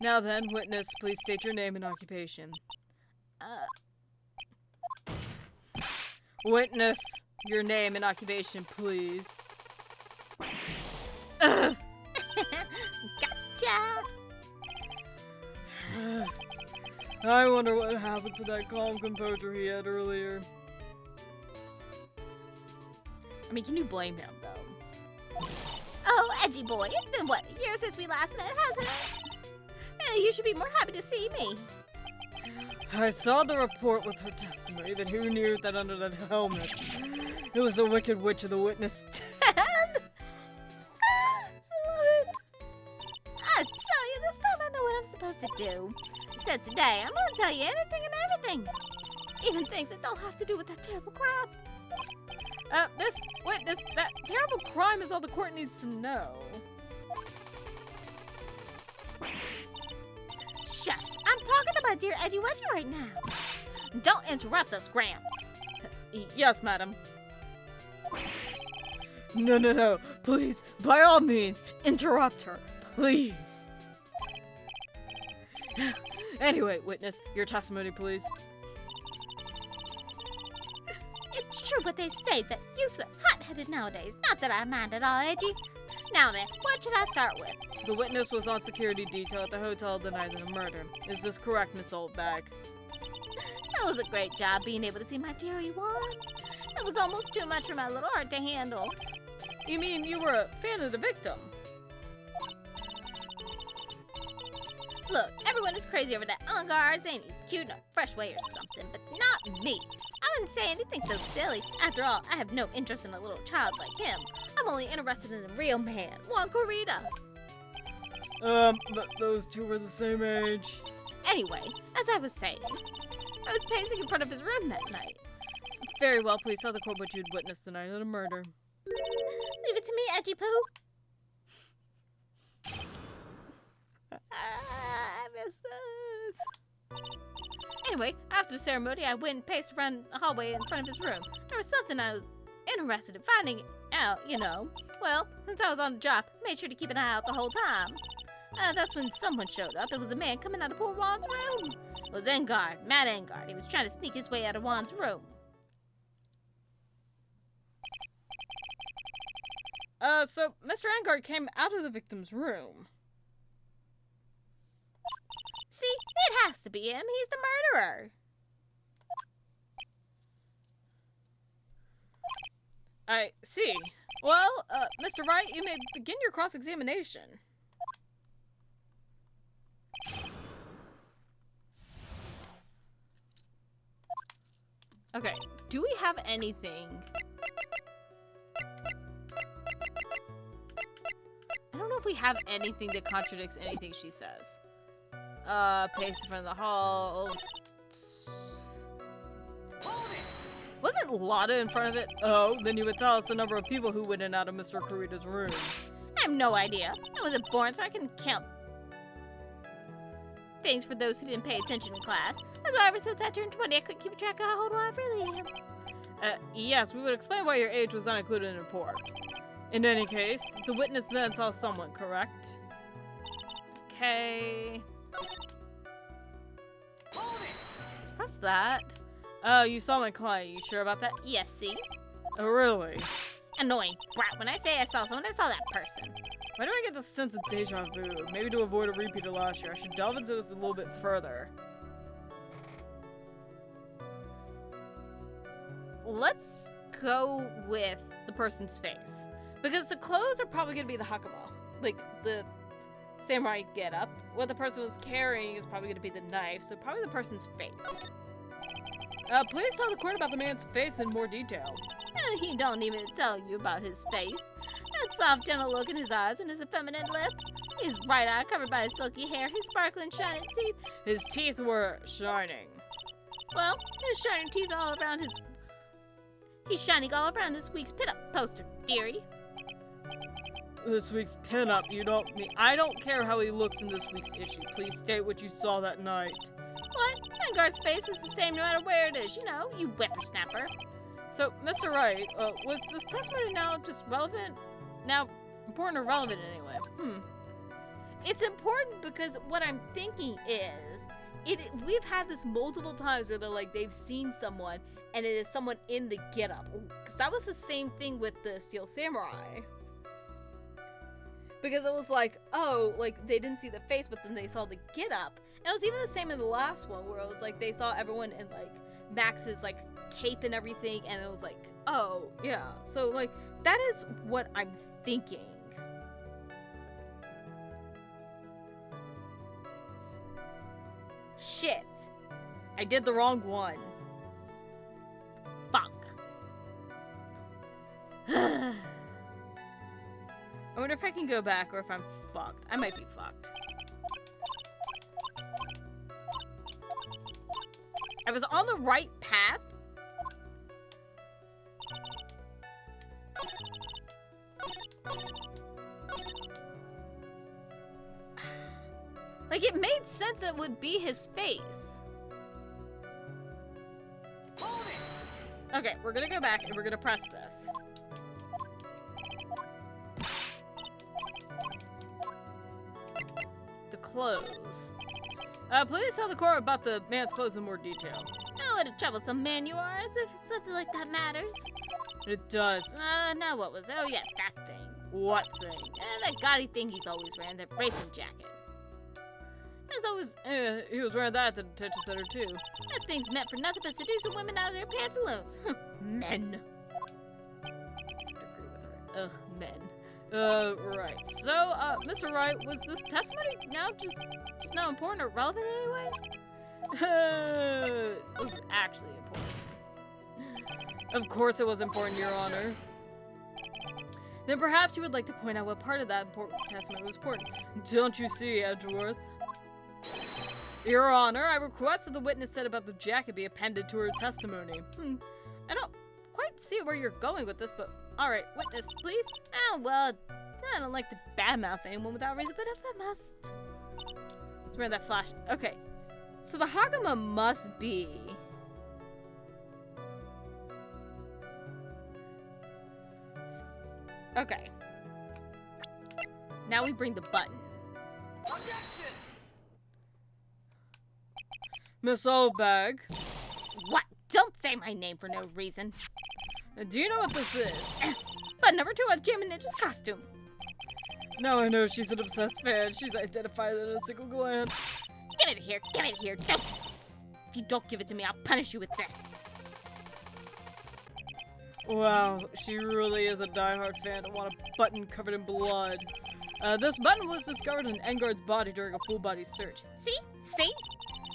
Now then, witness, please state your name and occupation. Witness, your name and occupation, please. Gotcha! I wonder what happened to that calm composure he had earlier. I mean, can you blame him, though? Oh, edgy boy, it's been what, a year since we last met, hasn't it? You should be more happy to see me. I saw the report with her testimony, but who knew that under that helmet it was the Wicked Witch of the Witness 10? I love it. I tell you, this time I know what I'm supposed to do. So today, I'm gonna tell you anything and everything. Even things that don't have to do with that terrible crap. Miss Witness, that terrible crime is all the court needs to know. Shush! I'm talking about dear Edgy Wedgie right now. Don't interrupt us, Gramps. Yes, madam. No. Please, by all means, interrupt her. Please. Anyway, witness, your testimony, please. It's true what they say that youths are hot-headed nowadays. Not that I mind at all, Edgy. Now then, what should I start with? The witness was on security detail at the hotel the night of the murder. Is this correct, Miss Oldbag? That was a great job being able to see my dearie one. That was almost too much for my little heart to handle. You mean you were a fan of the victim? Look, everyone is crazy over that on-guard saying he's cute in a fresh way or something, but not me. I wouldn't say anything so silly. After all, I have no interest in a little child like him. I'm only interested in a real man, Juan Corrida. But those two were the same age. Anyway, as I was saying, I was pacing in front of his room that night. Very well, please tell the court what you'd witnessed the night of the murder. Leave it to me, Edgy Poo. I miss this. Anyway, after the ceremony, I went and paced around the hallway in front of his room. There was something I was interested in finding out, you know. Well, since I was on the job, I made sure to keep an eye out the whole time. That's when someone showed up. It was a man coming out of poor Juan's room. It was Engard, Matt Engard. He was trying to sneak his way out of Juan's room. So Mr. Engard came out of the victim's room. See, it has to be him. He's the murderer. I see. Well, Mr. Wright, you may begin your cross-examination. Okay, do we have anything? I don't know if we have anything that contradicts anything she says. Pace in front of the hall. Wasn't Lotta in front of it? Oh, then you would tell us the number of people who went in and out of Mr. Corrida's room. I have no idea. I wasn't born, so I can count things for those who didn't pay attention in class. That's why ever since I turned 20, I couldn't keep track of how old I really am. Yes, we would explain why your age was not included in the report. In any case, the witness then saw someone, correct? Okay. Let's press that. Oh, you saw my client. You sure about that? Yes, see? Oh, really? Annoying brat. When I say I saw someone, I saw that person. Why do I get this sense of deja vu? Maybe to avoid a repeat of last year, I should delve into this a little bit further. Let's go with the person's face. Because the clothes are probably going to be the hakama. Like, the samurai getup. What the person was carrying is probably going to be the knife, so probably the person's face. Please tell the court about the man's face in more detail. He don't even tell you about his face. That soft, gentle look in his eyes and his effeminate lips. His right eye covered by his silky hair, his sparkling, shining teeth. His teeth were shining. Well, his shining teeth all around his... He's shining all around this week's pin-up poster, dearie. This week's pin-up, you don't mean... I don't care how he looks in this week's issue. Please state what you saw that night. What? Engard's face is the same no matter where it is, you know, you whippersnapper. So, Mr. Wright, was this testimony now just relevant? Now, important or relevant anyway? it's important because what I'm thinking is, we've had this multiple times where they're like, they've seen someone, and it is someone in the getup. Because that was the same thing with the Steel Samurai. Because it was like, oh, like, they didn't see the face, but then they saw the getup. And it was even the same in the last one, where it was like, they saw everyone in, like, Max's, like, cape and everything, and it was like, oh, yeah. So, like, that is what I'm thinking. Shit. I did the wrong one. Fuck. I wonder if I can go back or if I'm fucked. I might be fucked. I was on the right path. Like, it made sense it would be his face. Okay, we're gonna go back and we're gonna press this. The clothes. Please tell the court about the man's clothes in more detail. Oh, what a troublesome man you are, as if something like that matters. It does. Now what was it? Oh, yeah, that thing. What thing? That gaudy thing he's always wearing, that racing jacket. He's always, he was wearing that at the detention center too. That thing's meant for nothing but seducing women out of their pantaloons. Men. Agree with her. Ugh, men. Right. So, Mr. Wright, was this testimony now just not important or relevant anyway? It was actually important. Of course it was important, Your Honor. Then perhaps you would like to point out what part of that important testimony was important. Don't you see, Edgeworth? Your Honor, I request that the witness said about the jacket be appended to her testimony. I don't quite see where you're going with this, but alright, witness, please. Oh, well, I don't like to badmouth anyone without reason, but if I must. It's wearing that flash. Okay, so the Hakama must be... Okay. Now we bring the button. Objection! Miss Oldbag. What? Don't say my name for no reason. Do you know what this is? It's button number 2 on Jim and Ninja's costume. Now I know she's an obsessed fan. She's identified it in a single glance. Give it here. Give it here. Don't. If you don't give it to me, I'll punish you with this. Wow, she really is a diehard fan to want a button covered in blood. This button was discovered in Engard's body during a full-body search. See? See?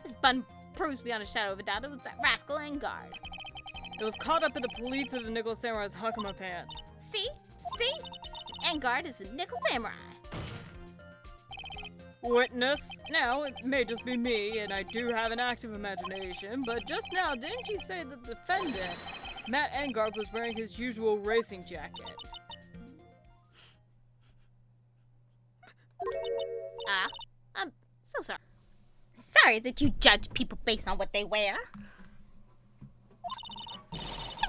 This button proves beyond a shadow of a doubt it was that rascal Engard. It was caught up in the pleats of the Nickel Samurai's Hakama pants. See? See? Engard is a Nickel Samurai. Witness. Now, it may just be me, and I do have an active imagination, but just now, didn't you say that the defendant, Matt Engard, was wearing his usual racing jacket? I'm so sorry. Sorry that you judge people based on what they wear. If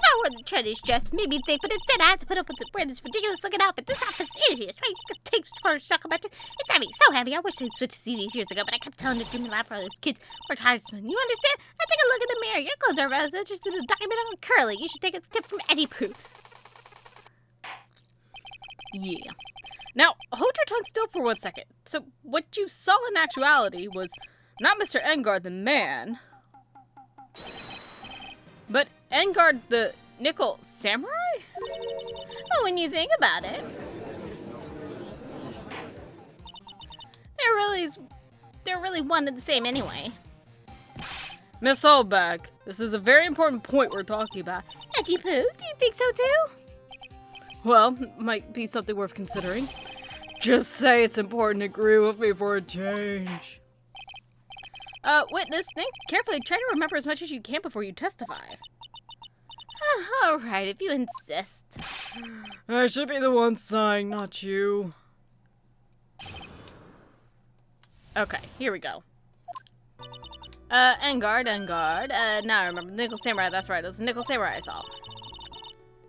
I were the trendiest dress, maybe you'd think, but instead I had to put up with wearing this ridiculous looking outfit. This outfit's hideous, right? You could take for a shock about it. It's heavy, so heavy. I wish they'd switched to CDs years ago, but I kept telling the dreaming lab brothers kids worked hard to You understand? Now take a look in the mirror. Your clothes are as interested in a document on Curly. You should take a tip from Edgy Poo. Yeah. Now, hold your tongue still for 1 second. So, what you saw in actuality was not Mr. Engard the man, but Engard the Nickel Samurai? Well, when you think about it, they're really one and the same anyway. Miss Oldbag, this is a very important point we're talking about. Edgy Poo, do you think so too? Well, might be something worth considering. Just say it's important to agree with me for a change. Witness, think carefully. Try to remember as much as you can before you testify. All right, if you insist. I should be the one sighing, not you. Okay, here we go. Engard. Now I remember. Nickel Samurai, that's right. It was the Nickel Samurai I saw.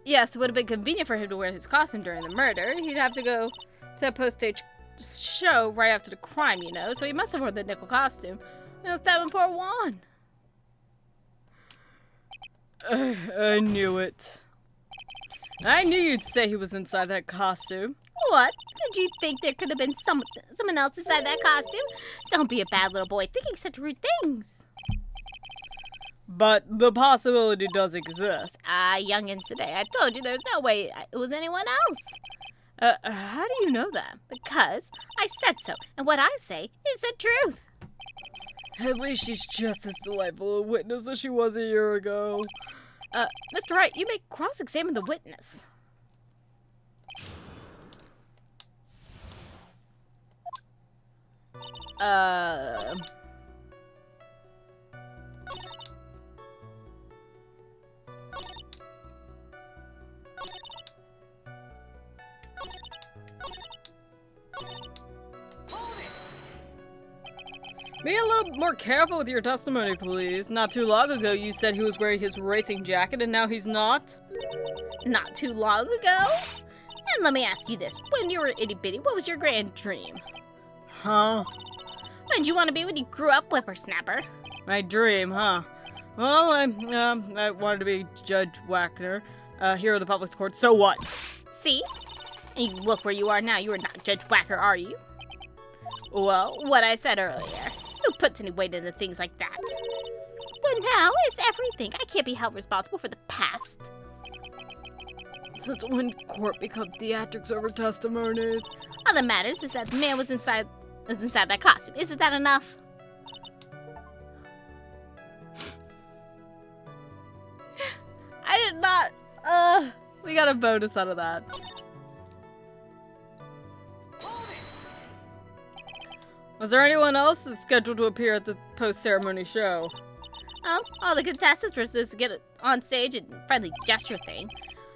Yes, it would have been convenient for him to wear his costume during the murder. He'd have to go to that post-stage show right after the crime, you know, so he must have worn the nickel costume. And stab him for a wand. I knew it. I knew you'd say he was inside that costume. What? Did you think there could have been someone else inside that costume? Don't be a bad little boy thinking such rude things. But the possibility does exist. Youngins today, I told you there's no way it was anyone else. How do you know that? Because I said so, and what I say is the truth. At least she's just as delightful a witness as she was a year ago. Mr. Wright, you may cross-examine the witness. Be a little more careful with your testimony, please. Not too long ago, you said he was wearing his racing jacket, and now he's not? Not too long ago? And let me ask you this. When you were itty-bitty, what was your grand dream? Huh? What did you want to be when you grew up, whippersnapper? My dream, huh? Well, I wanted to be Judge Wagner, hero of the public court. So what? See? And you look where you are now. You are not Judge Whacker, are you? Well, what I said earlier. Who puts any weight into things like that? But now it's everything. I can't be held responsible for the past. Since when court become theatrics over testimonies? All that matters is that the man was inside that costume. Isn't that enough? I did not. We got a bonus out of that. Was there anyone else that's scheduled to appear at the post-ceremony show? Oh, all the contestants were supposed to get on stage and friendly gesture thing.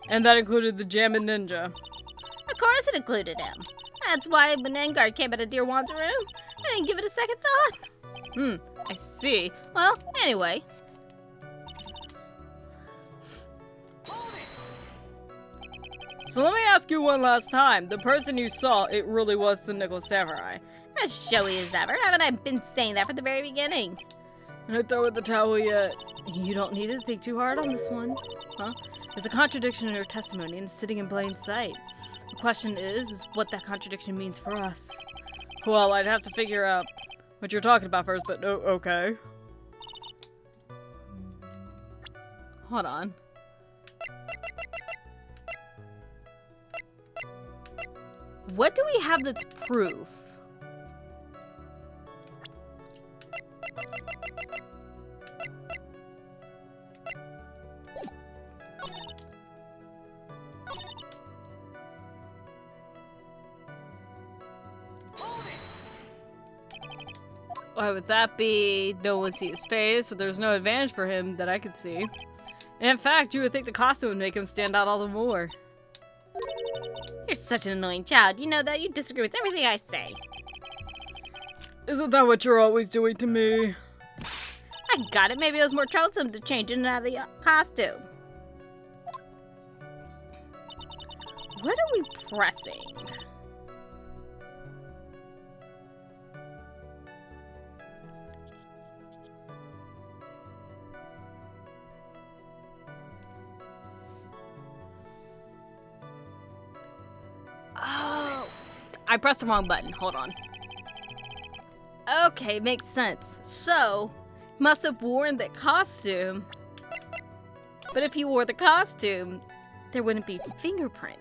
And that included the Jammin' Ninja. Of course it included him. That's why when Engard came out of Dear Wan's room, I didn't give it a second thought. I see. Well, anyway. So let me ask you one last time. The person you saw, it really was the Nickel Samurai. As showy as ever. Haven't I been saying that from the very beginning? I throw in the towel yet. You don't need to think too hard on this one. Huh? There's a contradiction in your testimony and it's sitting in plain sight. The question is what that contradiction means for us. Well, I'd have to figure out what you're talking about first, but okay. Hold on. What do we have that's proof? Why would that be? No one see his face, but there's no advantage for him that I could see. And in fact, you would think the costume would make him stand out all the more. You're such an annoying child. You know that? You disagree with everything I say. Isn't that what you're always doing to me? I got it. Maybe it was more troublesome to change in and out of the costume. What are we pressing? Oh, I pressed the wrong button. Hold on. Okay, makes sense. So, must have worn the costume. But if he wore the costume, there wouldn't be fingerprints.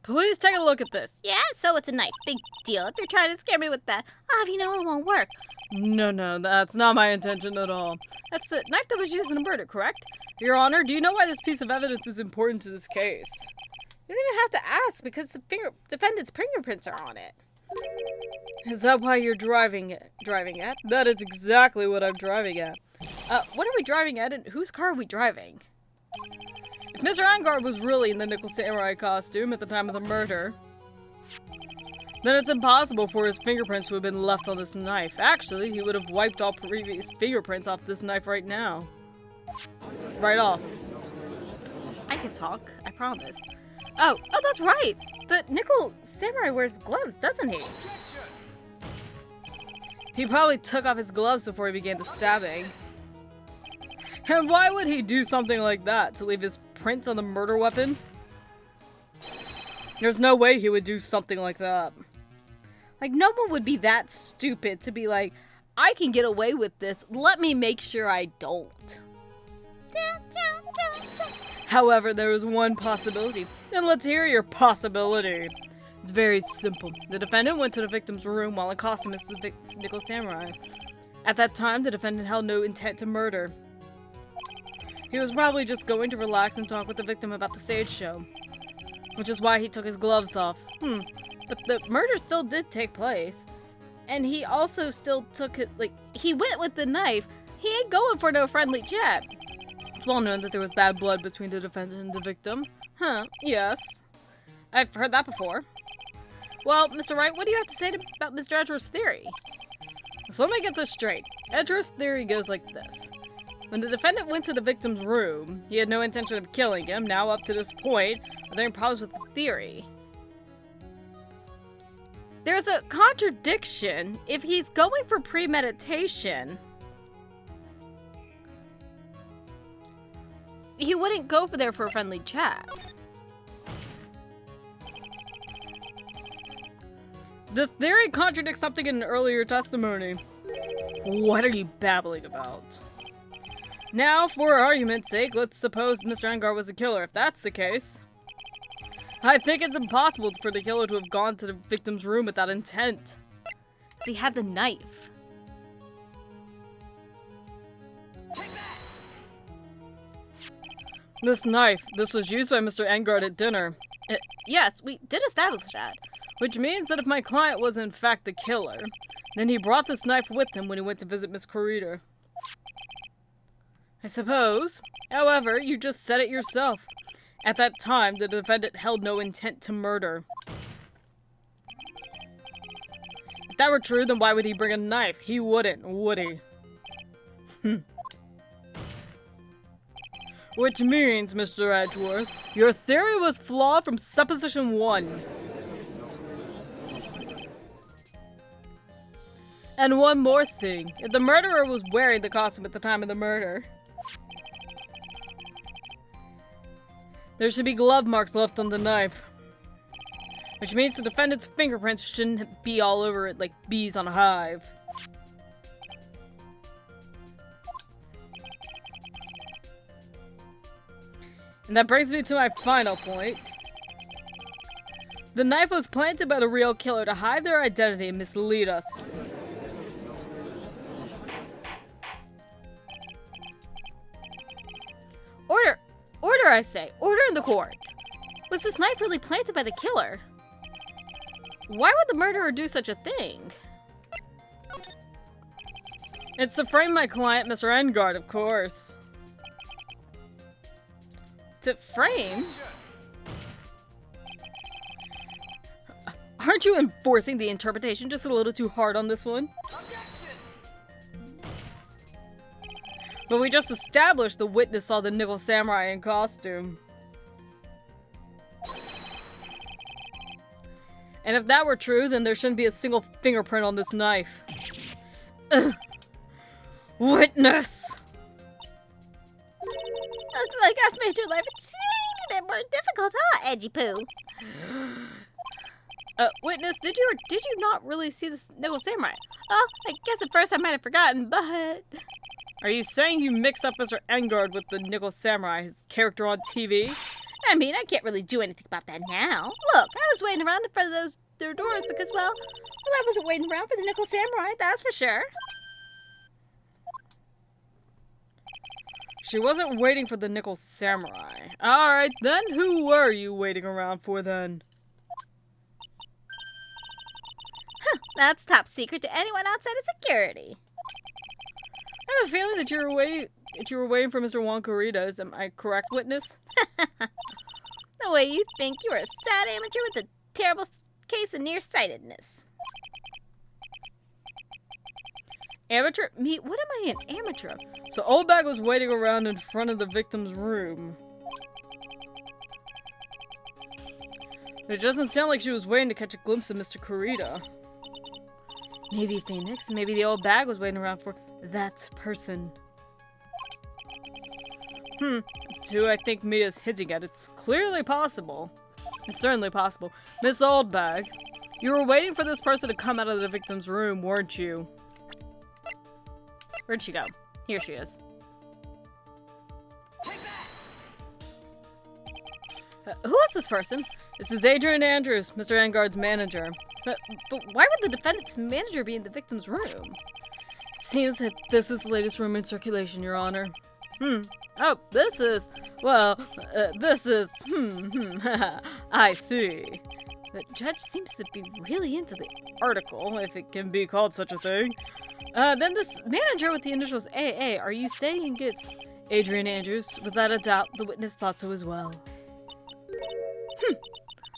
Please take a look at this. Yeah, so it's a knife. Big deal. If you're trying to scare me with that, you know it won't work. No, that's not my intention at all. That's the knife that was used in the murder, correct? Your Honor, do you know why this piece of evidence is important to this case? You don't even have to ask because the defendant's fingerprints are on it. Is that why you're driving at? That is exactly what I'm driving at. What are we driving at and whose car are we driving? If Mr. Engard was really in the Nickel Samurai costume at the time of the murder, then it's impossible for his fingerprints to have been left on this knife. Actually, he would have wiped all previous fingerprints off this knife right now. Right off. I I can talk. I promise. Oh, that's right. The nickel samurai wears gloves, doesn't he? He probably took off his gloves before he began the stabbing. And why would he do something like that? To leave his prints on the murder weapon? There's no way he would do something like that. Like, no one would be that stupid to be like, I can get away with this. Let me make sure I don't. However, there is one possibility. And let's hear your possibility. It's very simple. The defendant went to the victim's room while in costume as the nickel samurai. At that time, the defendant held no intent to murder. He was probably just going to relax and talk with the victim about the stage show. Which is why he took his gloves off. But the murder still did take place. And he also still took it, like, he went with the knife. He ain't going for no friendly chat. It's well known that there was bad blood between the defendant and the victim. Yes. I've heard that before. Well, Mr. Wright, what do you have to say about Mr. Edgeworth's theory? So let me get this straight. Edgeworth's theory goes like this. When the defendant went to the victim's room, he had no intention of killing him. Now, up to this point, are there any problems with the theory? There's a contradiction. If he's going for premeditation, he wouldn't go there for a friendly chat. This theory contradicts something in an earlier testimony. What are you babbling about? Now, for argument's sake, let's suppose Mr. Engar was the killer. If that's the case, I think it's impossible for the killer to have gone to the victim's room with that intent. He had the knife. This knife, this was used by Mr. Engar at dinner. Yes, we did establish that. Which means that if my client was in fact the killer, then he brought this knife with him when he went to visit Miss Corrida. I suppose. However, you just said it yourself. At that time, the defendant held no intent to murder. If that were true, then why would he bring a knife? He wouldn't, would he? Which means, Mr. Edgeworth, your theory was flawed from supposition 1. And one more thing. If the murderer was wearing the costume at the time of the murder, there should be glove marks left on the knife. Which means the defendant's fingerprints shouldn't be all over it like bees on a hive. And that brings me to my final point. The knife was planted by the real killer to hide their identity and mislead us. Order, I say. Order in the court. Was this knife really planted by the killer? Why would the murderer do such a thing? It's to frame my client, Mr. Engar, of course. To frame? Aren't you enforcing the interpretation just a little too hard on this one? But we just established the witness saw the nickel samurai in costume. And if that were true, then there shouldn't be a single fingerprint on this knife. Ugh. Witness! Looks like I've made your life a teeny bit more difficult, huh, Edgy Poo? Witness, did you or did you not really see this nickel samurai? Oh, I guess at first I might have forgotten, but... Are you saying you mixed up Mr. Engar with the nickel samurai, his character on TV? I mean, I can't really do anything about that now. Look, I was waiting around in front of their doors because, well, I wasn't waiting around for the nickel samurai, that's for sure. She wasn't waiting for the nickel samurai. Alright then, who were you waiting around for then? Huh, that's top secret to anyone outside of security. I have a feeling that you were waiting for Mr. Juan Corridas. Am I correct, witness? The way you think, you're a sad amateur with a terrible case of nearsightedness. Amateur? Me? What am I, an amateur? So Old Bag was waiting around in front of the victim's room. It doesn't sound like she was waiting to catch a glimpse of Mr. Kurita. Maybe Phoenix, maybe the old bag was waiting around for that person. Do I think Mia's hinting at? It's clearly possible. It's certainly possible. Miss Oldbag, you were waiting for this person to come out of the victim's room, weren't you? Where'd she go? Here she is. Who is this person? This is Adrian Andrews, Mr. Engard's manager. But why would the defendant's manager be in the victim's room? It seems that this is the latest room in circulation, Your Honor. Oh, this is... Well, this is... I see. The judge seems to be really into the article, if it can be called such a thing. Then this manager with the initials AA, are you saying it's Adrian Andrews? Without a doubt, the witness thought so as well.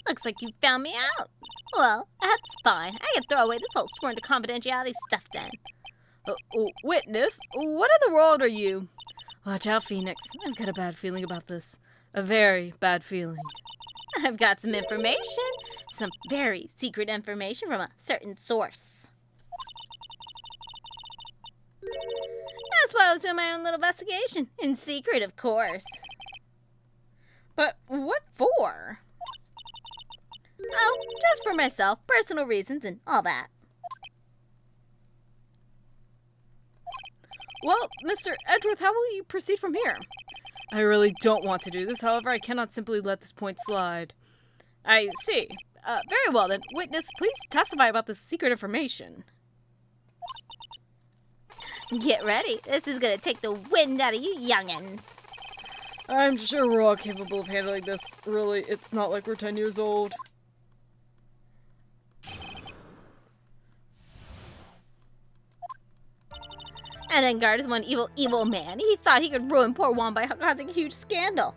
Looks like you found me out. Well, that's fine. I can throw away this whole sworn to confidentiality stuff then. Witness? What in the world are you? Watch out, Phoenix. I've got a bad feeling about this. A very bad feeling. I've got some information. Some very secret information from a certain source. That's why I was doing my own little investigation. In secret, of course. But what for? Oh, just for myself, personal reasons and all that. Well, Mr. Edgeworth, how will you proceed from here? I really don't want to do this, however, I cannot simply let this point slide. I see. Very well then. Witness, please testify about this secret information. Get ready. This is gonna take the wind out of you youngins. I'm sure we're all capable of handling this. Really, it's not like we're 10 years old. And Engard is one evil, evil man. He thought he could ruin poor Juan by causing a huge scandal.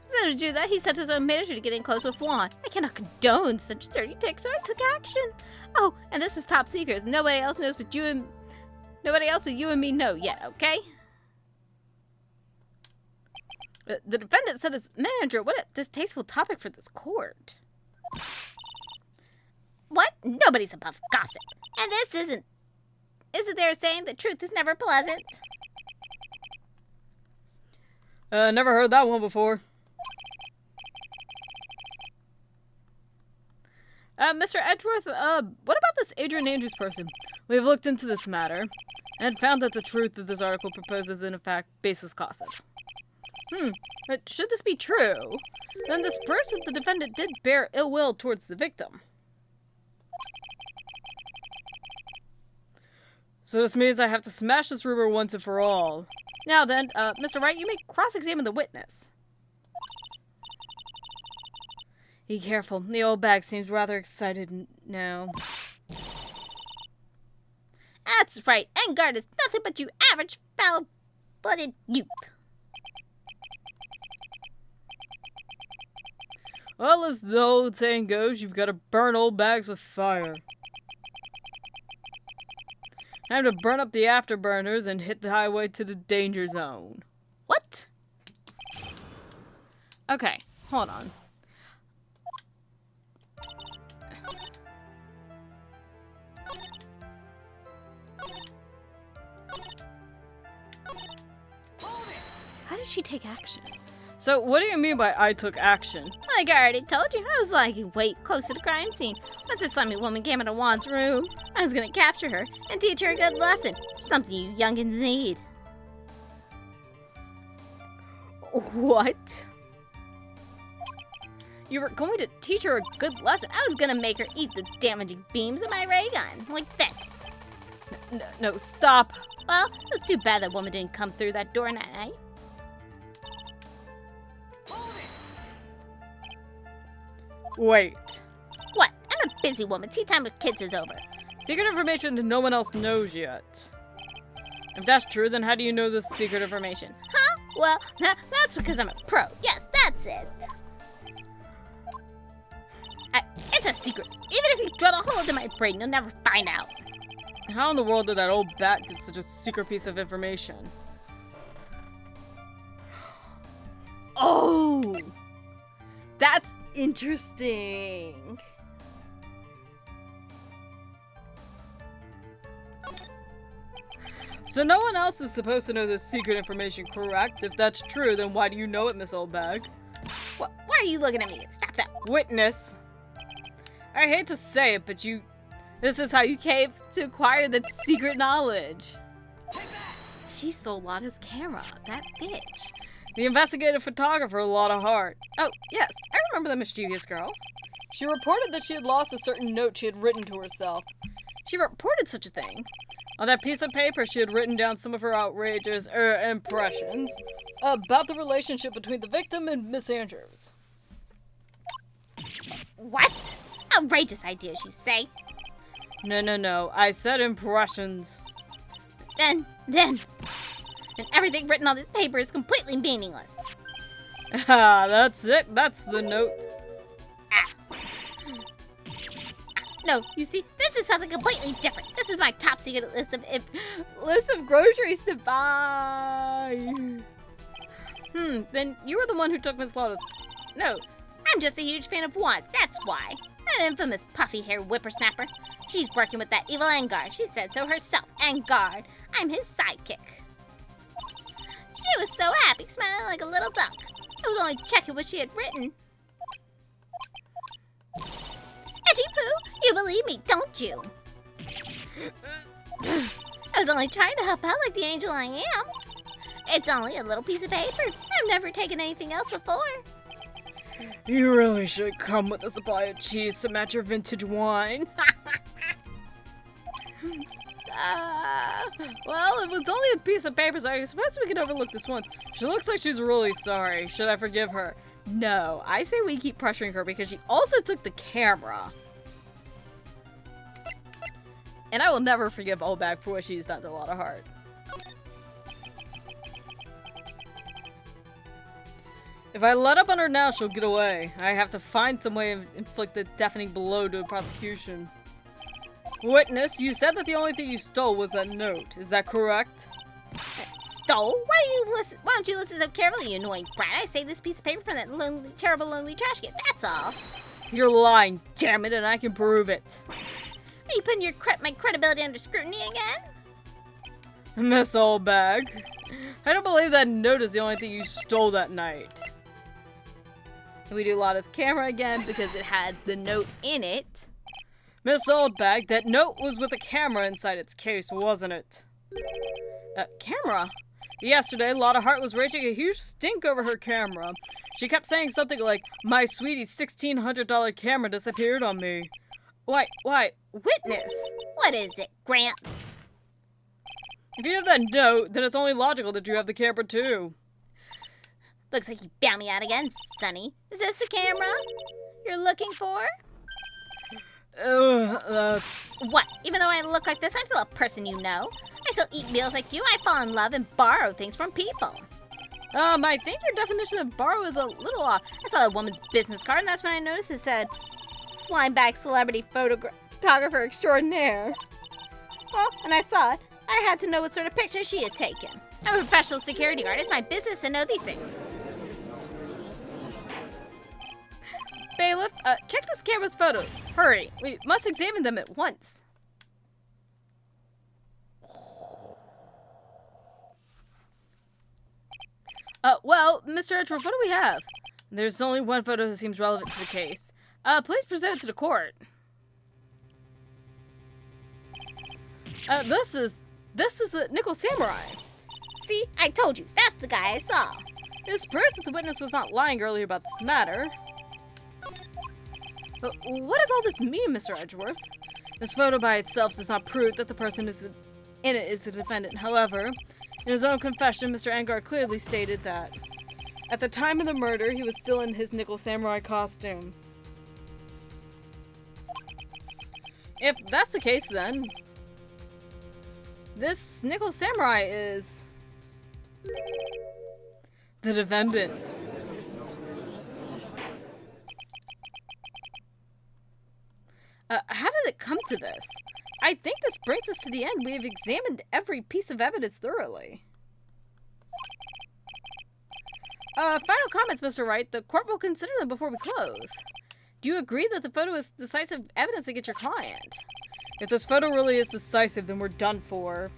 So to do that, he sent his own manager to get in close with Juan. I cannot condone such dirty tricks, so I took action. Oh, and this is top secret. Nobody else knows but you and... Nobody else but you and me know yet, okay? The defendant said his manager. What a distasteful topic for this court. What? Nobody's above gossip. And this isn't there saying the truth is never pleasant? Never heard that one before. Mr. Edgeworth, what about this Adrian Andrews person? We've looked into this matter and found that the truth that this article proposes in fact baseless gossip. But should this be true, then this person, the defendant, did bear ill will towards the victim. So this means I have to smash this rumor once and for all. Now then, Mr. Wright, you may cross-examine the witness. Be careful. The old bag seems rather excited now. That's right. Engard is nothing but you average foul-blooded youth. Well, as the old saying goes, you've got to burn old bags with fire. Time to burn up the afterburners and hit the highway to the danger zone. What? Okay, hold on. How did she take action? So, what do you mean by I took action? Like I already told you, I was lying way close to the crime scene. Once this slimy woman came into Juan's room, I was gonna capture her and teach her a good lesson. Something you youngins need. What? You were going to teach her a good lesson? I was gonna make her eat the damaging beams of my ray gun, like this. No, stop. Well, it's too bad that woman didn't come through that door that night. Wait. What? I'm a busy woman. Tea time with kids is over. Secret information that no one else knows yet. If that's true, then how do you know this secret information? Huh? Well, that's because I'm a pro. Yes, that's it. It's a secret. Even if you drill a hole into my brain, you'll never find out. How in the world did that old bat get such a secret piece of information? Oh! interesting. So no one else is supposed to know this secret information, correct? If that's true, then why do you know it, Miss Oldbag? Why are you looking at me? Stop that. Witness. I hate to say it, but this is how you came to acquire the secret knowledge. She stole Lotta's camera, that bitch. The investigative photographer, Lotta Hart. Oh, yes, I remember the mischievous girl. She reported that she had lost a certain note she had written to herself. She reported such a thing. On that piece of paper, she had written down some of her outrageous impressions about the relationship between the victim and Miss Andrews. What? Outrageous ideas, you say? No. I said impressions. Then everything written on this paper is completely meaningless. Ah, that's it. That's the note. No, you see, this is something completely different. This is my top secret list of groceries to buy. Then you were the one who took Miss Lotta's note. I'm just a huge fan of wands, that's why. That infamous puffy-haired whippersnapper. She's working with that evil Angar. She said so herself. Angar, I'm his sidekick. She was so happy, smiling like a little duck. I was only checking what she had written. Edgy Pooh, you believe me, don't you? I was only trying to help out like the angel I am. It's only a little piece of paper. I've never taken anything else before. You really should come with a supply of cheese to match your vintage wine. Well, it was only a piece of paper, so I suppose we can overlook this one. She looks like she's really sorry. Should I forgive her? No, I say we keep pressuring her because she also took the camera. And I will never forgive Oldbag for what she's done to Lotta Hart. If I let up on her now, she'll get away. I have to find some way to inflict a deafening blow to a prosecution. Witness, you said that the only thing you stole was that note. Is that correct? Stole? Why don't you listen so carefully, you annoying brat? I saved this piece of paper from that terrible lonely trash can, that's all. You're lying, damn it, and I can prove it. Are you putting my credibility under scrutiny again? Miss Oldbag, I don't believe that note is the only thing you stole that night. We do Lotta's camera again because it had the note in it. Miss Oldbag, that note was with a camera inside its case, wasn't it? Camera? Yesterday, Lotta Hart was raising a huge stink over her camera. She kept saying something like, "My sweetie's $1,600 camera disappeared on me." Why, witness! What is it, Gramps? If you have that note, then it's only logical that you have the camera too. Looks like you found me out again, Sonny. Is this the camera you're looking for? That's... What? Even though I look like this, I'm still a person you know. I still eat meals like you. I fall in love and borrow things from people. I think your definition of borrow is a little off. I saw a woman's business card, and that's when I noticed it said, Slimebag Celebrity Photographer Extraordinaire. Well, and I thought I had to know what sort of picture she had taken. I'm a professional security guard. It's my business to know these things. Bailiff, check this camera's photos. Hurry, we must examine them at once. Well, Mr. Edgeworth, what do we have? There's only one photo that seems relevant to the case. Please present it to the court. This is a nickel samurai. See, I told you, that's the guy I saw. This proves that the witness was not lying earlier about this matter. But what does all this mean, Mr. Edgeworth? This photo by itself does not prove that the person in it is the defendant. However, in his own confession, Mr. Angar clearly stated that at the time of the murder, he was still in his nickel samurai costume. If that's the case, then this nickel samurai is the defendant. How did it come to this? I think this brings us to the end. We have examined every piece of evidence thoroughly. Final comments, Mr. Wright. The court will consider them before we close. Do you agree that the photo is decisive evidence against your client? If this photo really is decisive, then we're done for.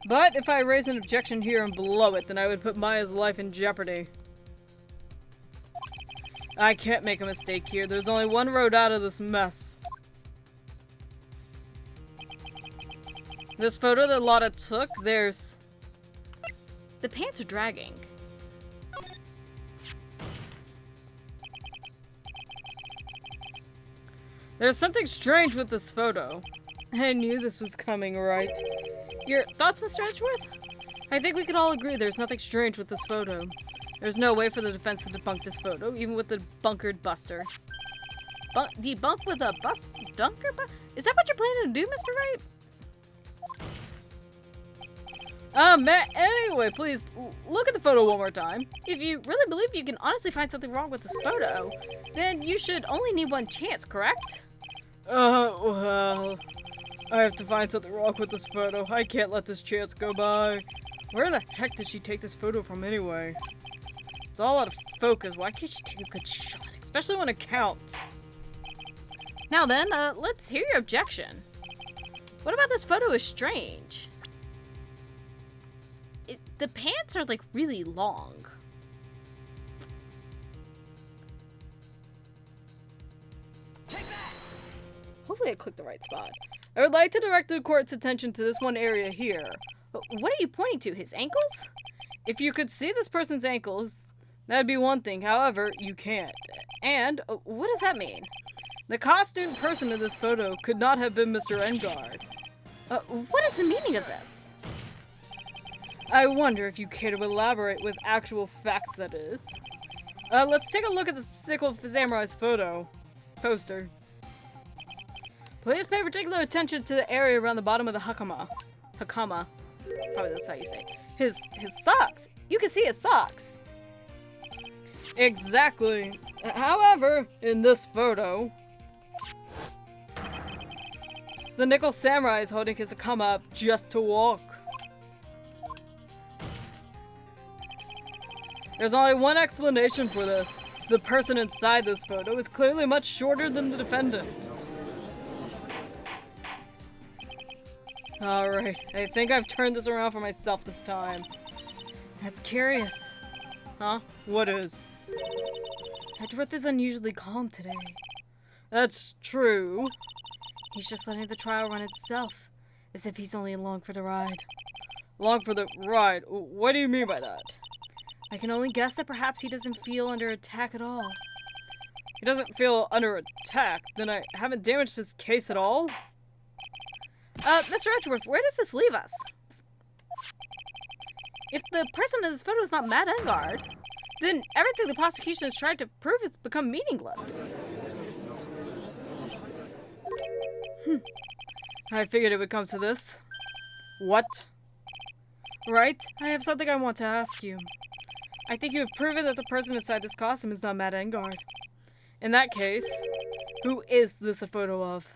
But if I raise an objection here and blow it, then I would put Maya's life in jeopardy. I can't make a mistake here. There's only one road out of this mess. This photo that Lotta took, there's... The pants are dragging. There's something strange with this photo. I knew this was coming, right? Your thoughts, Mr. Edgeworth? I think we could all agree there's nothing strange with this photo. There's no way for the defense to debunk this photo, even with the bunkered buster. Debunk with a bunker? Is that what you're planning to do, Mr. Wright? Matt, anyway, please look at the photo one more time. If you really believe you can honestly find something wrong with this photo, then you should only need one chance, correct? Well, I have to find something wrong with this photo. I can't let this chance go by. Where the heck did she take this photo from anyway? It's all out of focus. Why can't she take a good shot? Especially when it counts. Now then, let's hear your objection. What about this photo is strange? The pants are like really long. Hopefully I clicked the right spot. I would like to direct the court's attention to this one area here. What are you pointing to? His ankles? If you could see this person's ankles, that'd be one thing. However, you can't. And, what does that mean? The costumed person in this photo could not have been Mr. Engard. What is the meaning of this? I wonder if you care to elaborate with actual facts, that is. Let's take a look at the Sickle Samurai's poster. Please pay particular attention to the area around the bottom of the hakama. Hakama. Probably that's how you say it. His socks. You can see his socks. Exactly. However, in this photo, the Nickel Samurai is holding his hakama up just to walk. There's only one explanation for this. The person inside this photo is clearly much shorter than the defendant. Alright, I think I've turned this around for myself this time. That's curious. Huh? What is? Edgeworth is unusually calm today. That's true. He's just letting the trial run itself, as if he's only along for the ride. Along for the ride? What do you mean by that? I can only guess that perhaps he doesn't feel under attack at all. He doesn't feel under attack? Then I haven't damaged his case at all? Mr. Edgeworth, where does this leave us? If the person in this photo is not Matt Engard, then everything the prosecution has tried to prove has become meaningless. I figured it would come to this. What? Right? I have something I want to ask you. I think you have proven that the person inside this costume is not Matt Engard. In that case, who is this a photo of?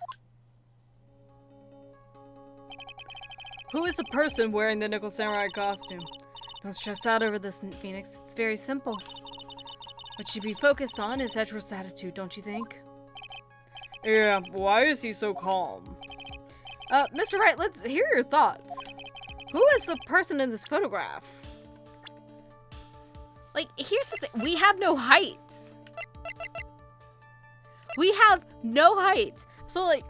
Who is the person wearing the Nickel Samurai costume? Don't stress out over this, Phoenix. It's very simple. What should be focused on is Edgeworth's attitude, don't you think? Yeah, why is he so calm? Mr. Wright, let's hear your thoughts. Who is the person in this photograph? Like, here's the thing. We have no heights. We have no heights. So, like,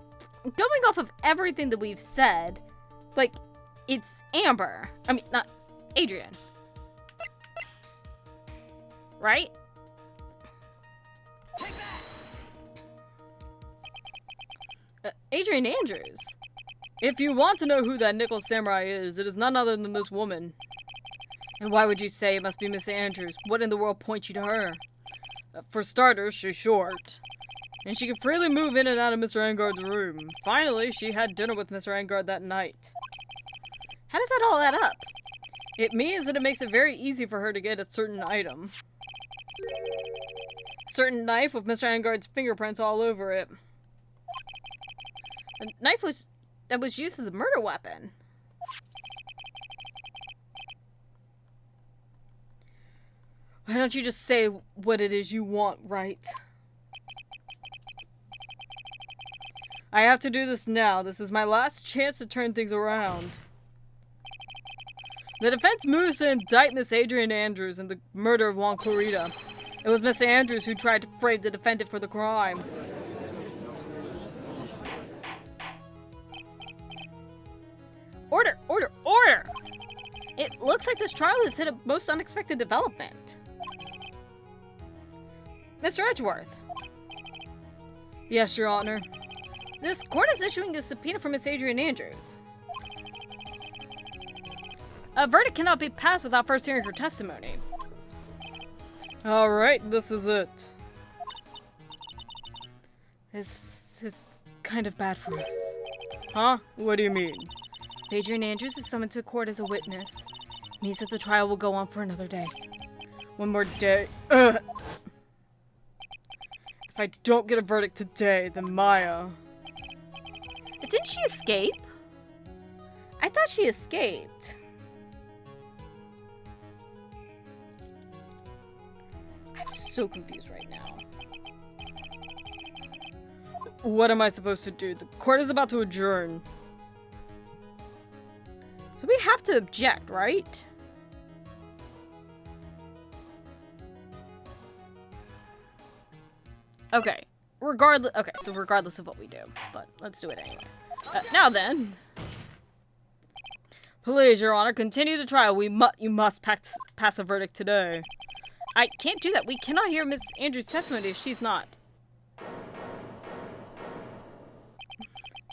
going off of everything that we've said, like, it's Amber. I mean, not Adrian. Right? Adrian Andrews. If you want to know who that Nickel Samurai is, it is none other than this woman. And why would you say it must be Miss Andrews? What in the world points you to her? For starters, she's short. And she can freely move in and out of Mr. Engard's room. Finally, she had dinner with Mr. Engard that night. How does that all add up? It means that it makes it very easy for her to get a certain item. A certain knife with Mr. Engard's fingerprints all over it. A knife that was used as a murder weapon. Why don't you just say what it is you want, Wright? I have to do this now. This is my last chance to turn things around. The defense moves to indict Miss Adrian Andrews in the murder of Juan Clarita. It was Miss Andrews who tried to frame the defendant for the crime. Order! Order! Order! It looks like this trial has hit a most unexpected development. Mr. Edgeworth. Yes, Your Honor. This court is issuing a subpoena for Miss Adrian Andrews. A verdict cannot be passed without first hearing her testimony. Alright, this is it. This is kind of bad for us. Huh? What do you mean? Adrian Andrews is summoned to court as a witness. It means that the trial will go on for another day. One more day. Ugh. If I don't get a verdict today, then Maya... But didn't she escape? I thought she escaped. I'm so confused right now. What am I supposed to do? The court is about to adjourn. So we have to object, right? Okay. Regardless of what we do. But let's do it anyways. Now then. Please, Your Honor, continue the trial. You must pass a verdict today. I can't do that. We cannot hear Miss Andrews' testimony if she's not.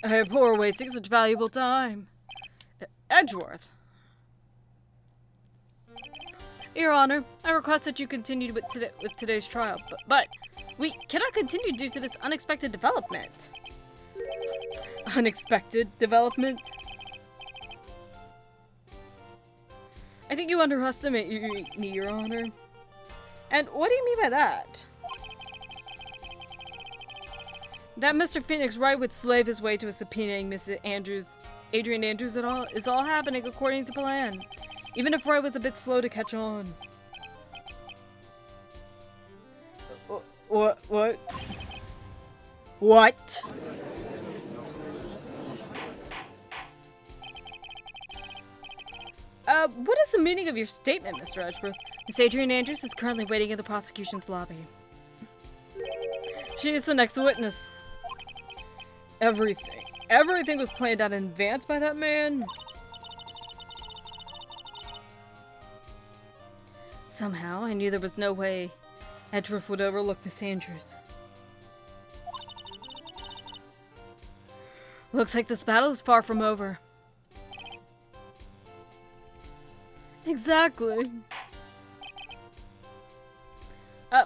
Poor wasting such valuable time. Edgeworth. Your Honor, I request that you continue with today's trial, but we cannot continue due to this unexpected development. Unexpected development? I think you underestimate me, Your Honor. And what do you mean by that? That Mr. Phoenix Wright would slave his way to a subpoenaing Miss Adrian Andrews is all happening according to plan. Even if Wright was a bit slow to catch on. What? What? What is the meaning of your statement, Mr. Edgeworth? Miss Adrian Andrews is currently waiting in the prosecution's lobby. She is the next witness. Everything was planned out in advance by that man. Somehow, I knew there was no way Edgeworth would overlook Miss Andrews. Looks like this battle is far from over. Exactly.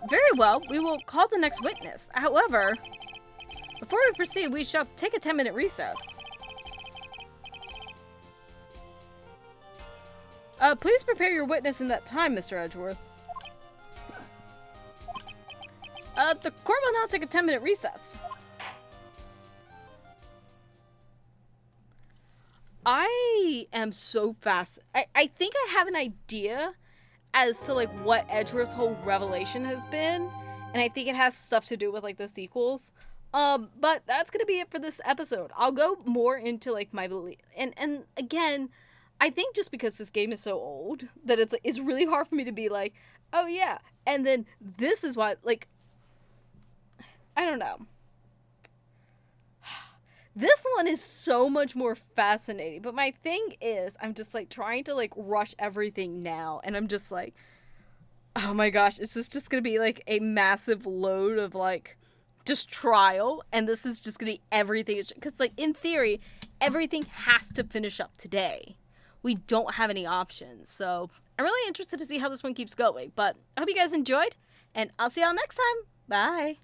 Very well. We will call the next witness. However, before we proceed, we shall take a 10-minute recess. Please prepare your witness in that time, Mr. Edgeworth. The court will now take a 10-minute recess. I am so fast. I think I have an idea as to like what Edgeworth's whole revelation has been, and I think it has stuff to do with like the sequels. But that's gonna be it for this episode. I'll go more into like my belief, and again, I think just because this game is so old that it's really hard for me to be like, oh yeah, and then this is why, like, I don't know. This one is so much more fascinating, but my thing is, I'm just like trying to like rush everything now, and I'm just like, oh my gosh, it's just gonna be like a massive load of like just trial, and this is just gonna be everything, because like in theory, everything has to finish up today. We don't have any options, so I'm really interested to see how this one keeps going, but I hope you guys enjoyed, and I'll see y'all next time. Bye!